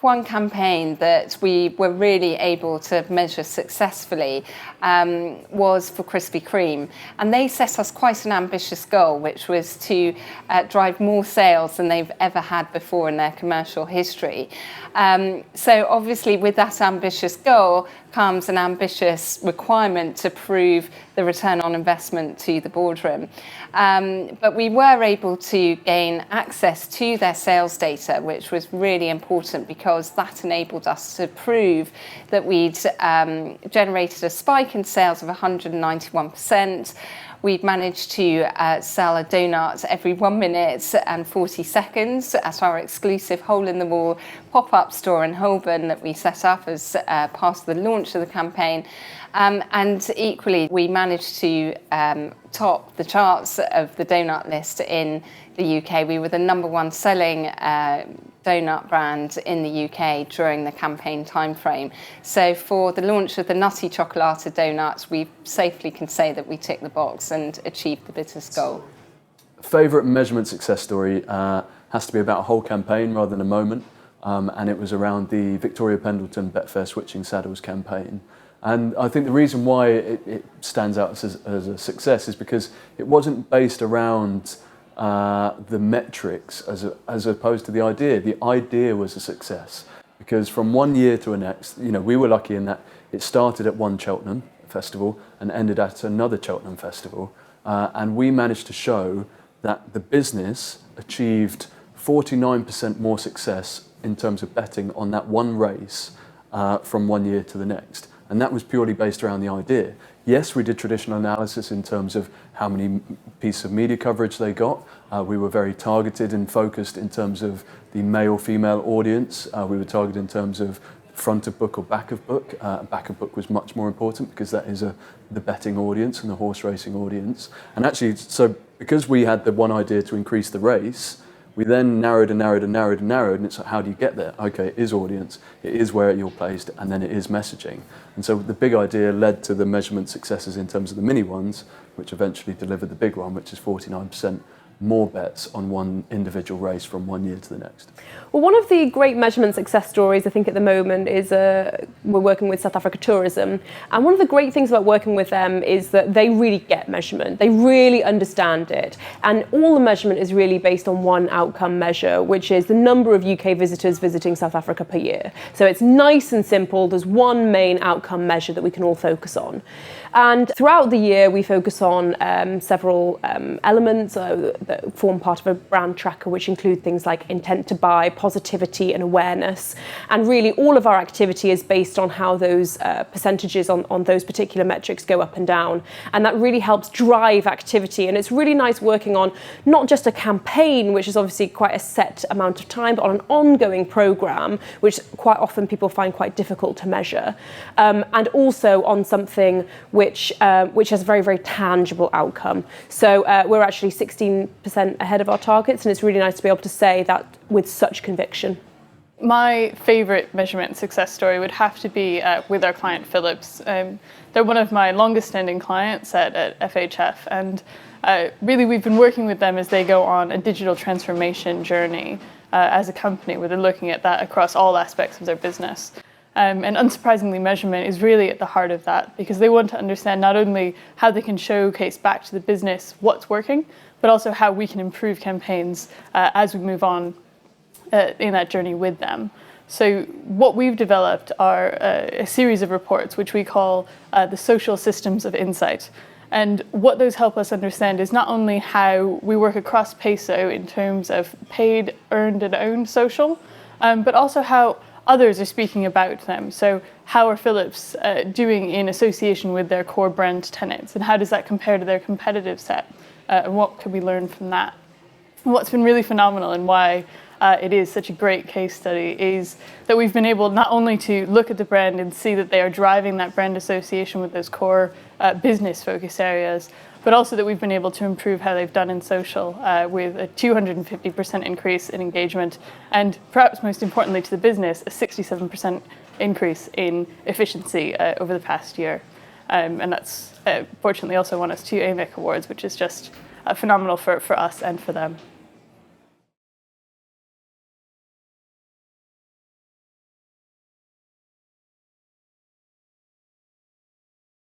One campaign that we were really able to measure successfully was for Krispy Kreme, and they set us quite an ambitious goal, which was to drive more sales than they've ever had before in their commercial history. So obviously with that ambitious goal comes an ambitious requirement to prove the return on investment to the boardroom. But we were able to gain access to their sales data, which was really important because that enabled us to prove that we'd generated a spike in sales of 191%. We'd managed to sell a donut every 1 minute and 40 seconds at our exclusive hole-in-the-wall pop-up store in Holborn that we set up as part of the launch of the campaign. And equally, we managed to top the charts of the donut list in the UK. We were the #1 selling donut brand in the UK during the campaign timeframe. So for the launch of the Nutty Chocolata donuts, we safely can say that we ticked the box and achieved the business goal. Favourite measurement success story has to be about a whole campaign rather than a moment, and it was around the Victoria Pendleton Betfair Switching Saddles campaign. And I think the reason why it stands out as a success is because it wasn't based around the metrics as opposed to the idea. The idea was a success because from 1 year to the next, we were lucky in that it started at one Cheltenham festival and ended at another Cheltenham festival, and we managed to show that the business achieved 49% more success in terms of betting on that one race from 1 year to the next. And that was purely based around the idea. Yes, we did traditional analysis in terms of how many pieces of media coverage they got. We were very targeted and focused in terms of the male-female audience. We were targeted in terms of front of book or back of book. Back of book was much more important because that is the betting audience and the horse racing audience. And actually, so because we had the one idea to increase the race, we then narrowed, and it's like, how do you get there? Okay, it is audience, it is where you're placed, and then it is messaging. And so the big idea led to the measurement successes in terms of the mini ones, which eventually delivered the big one, which is 49% more bets on one individual race from 1 year to the next. Well, one of the great measurement success stories I think at the moment is we're working with South Africa Tourism, and one of the great things about working with them is that they really get measurement, they really understand it, and all the measurement is really based on one outcome measure, which is the number of UK visitors visiting South Africa per year. So it's nice and simple, there's one main outcome measure that we can all focus on. And throughout the year we focus on several elements that form part of a brand tracker, which include things like intent to buy, positivity and awareness. And really all of our activity is based on how those percentages on those particular metrics go up and down. And that really helps drive activity. And it's really nice working on not just a campaign, which is obviously quite a set amount of time, but on an ongoing programme, which quite often people find quite difficult to measure. And also on something which has a very, very tangible outcome. So we're actually 16% ahead of our targets, and it's really nice to be able to say that with such conviction. My favourite measurement success story would have to be with our client Philips. They're one of my longest standing clients at FHF, and really we've been working with them as they go on a digital transformation journey as a company, where they're looking at that across all aspects of their business. And unsurprisingly, measurement is really at the heart of that, because they want to understand not only how they can showcase back to the business what's working, but also how we can improve campaigns as we move on in that journey with them. So what we've developed are a series of reports which we call the social systems of insight. And what those help us understand is not only how we work across Peso in terms of paid, earned and owned social, but also how others are speaking about them. So how are Philips doing in association with their core brand tenants, and how does that compare to their competitive set? And what can we learn from that? And what's been really phenomenal, and why it is such a great case study, is that we've been able not only to look at the brand and see that they are driving that brand association with those core business focus areas, but also that we've been able to improve how they've done in social with a 250% increase in engagement, and perhaps most importantly to the business, a 67% increase in efficiency over the past year. And that's fortunately also won us 2 AMIC awards, which is just phenomenal for us and for them.